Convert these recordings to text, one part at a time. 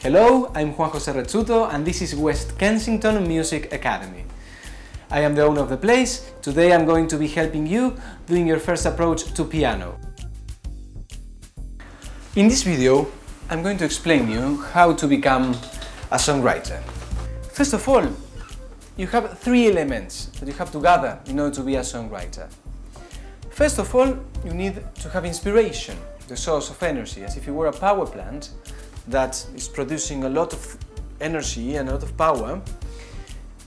Hello, I'm Juan José Rezzuto and this is West Kensington Music Academy. I am the owner of the place. Today I'm going to be helping you doing your first approach to piano. In this video, I'm going to explain you how to become a songwriter. First of all, you have three elements that you have to gather in order to be a songwriter. First of all, you need to have inspiration, the source of energy, as if you were a power plant that is producing a lot of energy and a lot of power.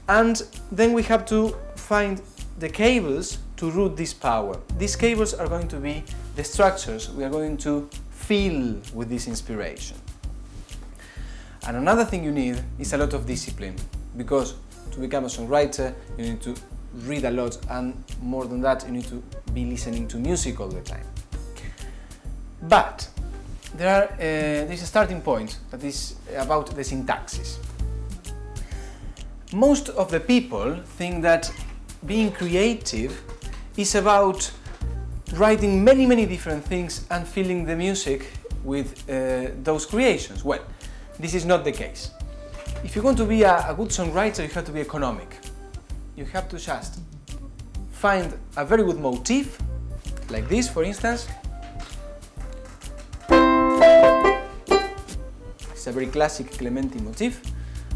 And then we have to find the cables to route this power. These cables are going to be the structures we are going to fill with this inspiration. And another thing you need is a lot of discipline, because to become a songwriter you need to read a lot, and more than that you need to be listening to music all the time. But there's a starting point that is about the syntaxis. Most of the people think that being creative is about writing many different things and filling the music with those creations. Well, this is not the case. If you want to be a good songwriter, you have to be economic. You have to just find a very good motif, like this for instance. It's a very classic Clementi motif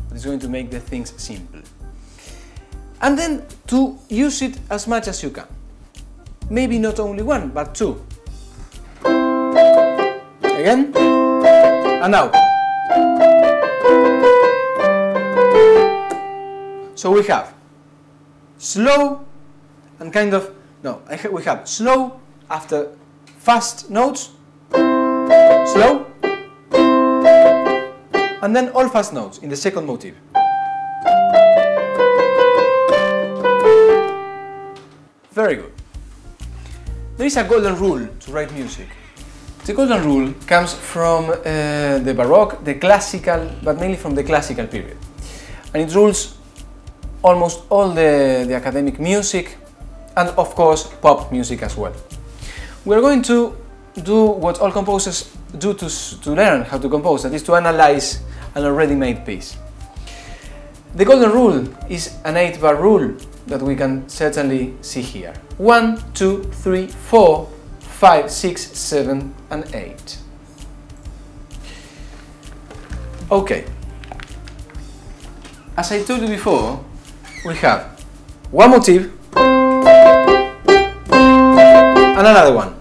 that is going to make the things simple. And then to use it as much as you can. Maybe not only one, but two. Again. And now. So we have slow and kind of, we have slow after fast notes, slow, and then all fast notes in the second motif. Very good. There is a golden rule to write music. The golden rule comes from the Baroque, the classical, but mainly from the classical period. And it rules almost all the academic music, and of course pop music as well. We are going to do what all composers do to learn how to compose, that is to analyze an already made piece. The golden rule is an 8-bar rule that we can certainly see here. 1, 2, 3, 4, 5, 6, 7 and 8. Okay. As I told you before, we have one motif and another one.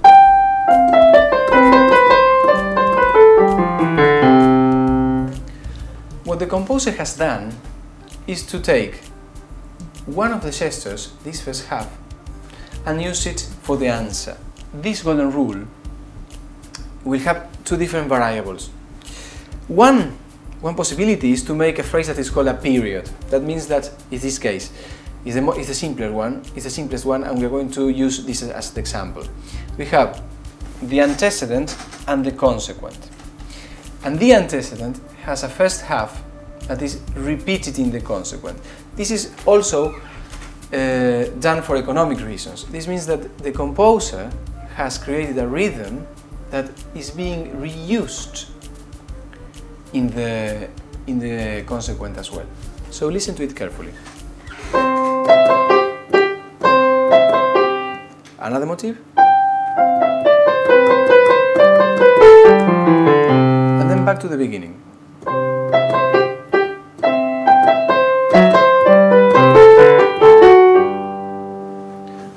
What the composer has done is to take one of the gestures, this first half, and use it for the answer. This golden rule will have two different variables. One possibility is to make a phrase that is called a period. That means that in this case is the simplest one, and we are going to use this as the example. We have the antecedent and the consequent. And the antecedent has a first half that is repeated in the consequent. This is also done for economic reasons. This means that the composer has created a rhythm that is being reused in the consequent as well. So listen to it carefully. Another motif. And then back to the beginning.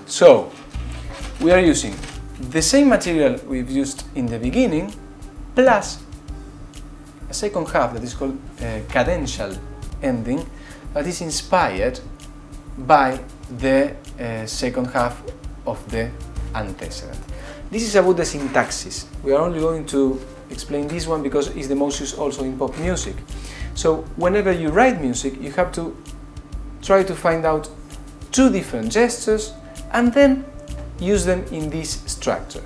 So, we are using the same material we've used in the beginning, plus a second half that is called cadential ending, that is inspired by the second half of the antecedent. This is about the syntaxis. We are only going to explain this one because it's the most used also in pop music. So whenever you write music, you have to try to find out two different gestures and then use them in this structure.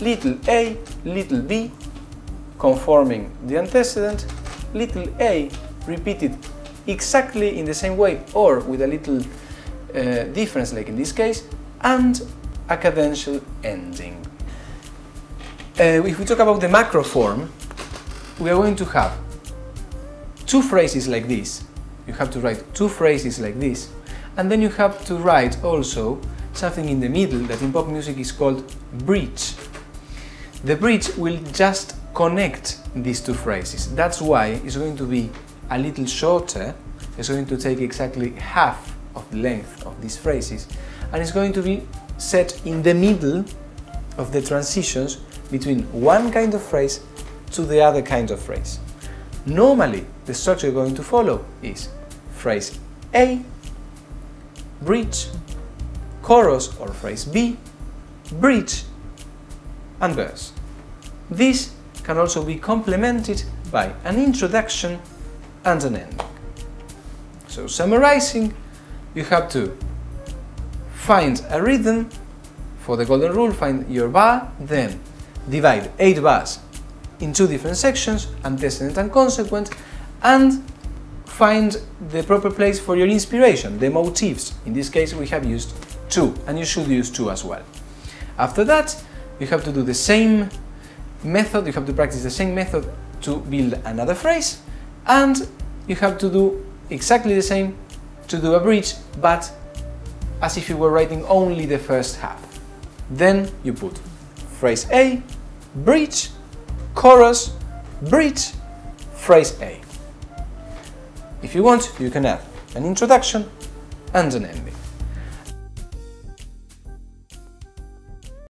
Little a, little b, conforming the antecedent, little a repeated exactly in the same way or with a little difference, like in this case, and a cadential ending. If we talk about the macroform, we are going to have two phrases like this. You have to write two phrases like this, and then you have to write also something in the middle that in pop music is called bridge. The bridge will just connect these two phrases. That's why it's going to be a little shorter. It's going to take exactly half of the length of these phrases, and it's going to be set in the middle of the transitions between one kind of phrase to the other kind of phrase. Normally, the structure you're going to follow is phrase A, bridge, chorus or phrase B, bridge, and verse. This can also be complemented by an introduction and an ending. So, summarizing, you have to find a rhythm. For the golden rule, find your bar, then divide 8 bars in 2 different sections, antecedent and consequent, and find the proper place for your inspiration, the motifs. In this case we have used 2, and you should use 2 as well. After that, you have to do the same method, you have to practice the same method to build another phrase, and you have to do exactly the same to do a bridge, but as if you were writing only the first half. Then you put phrase A, bridge, chorus, bridge, phrase A. If you want, you can add an introduction and an ending.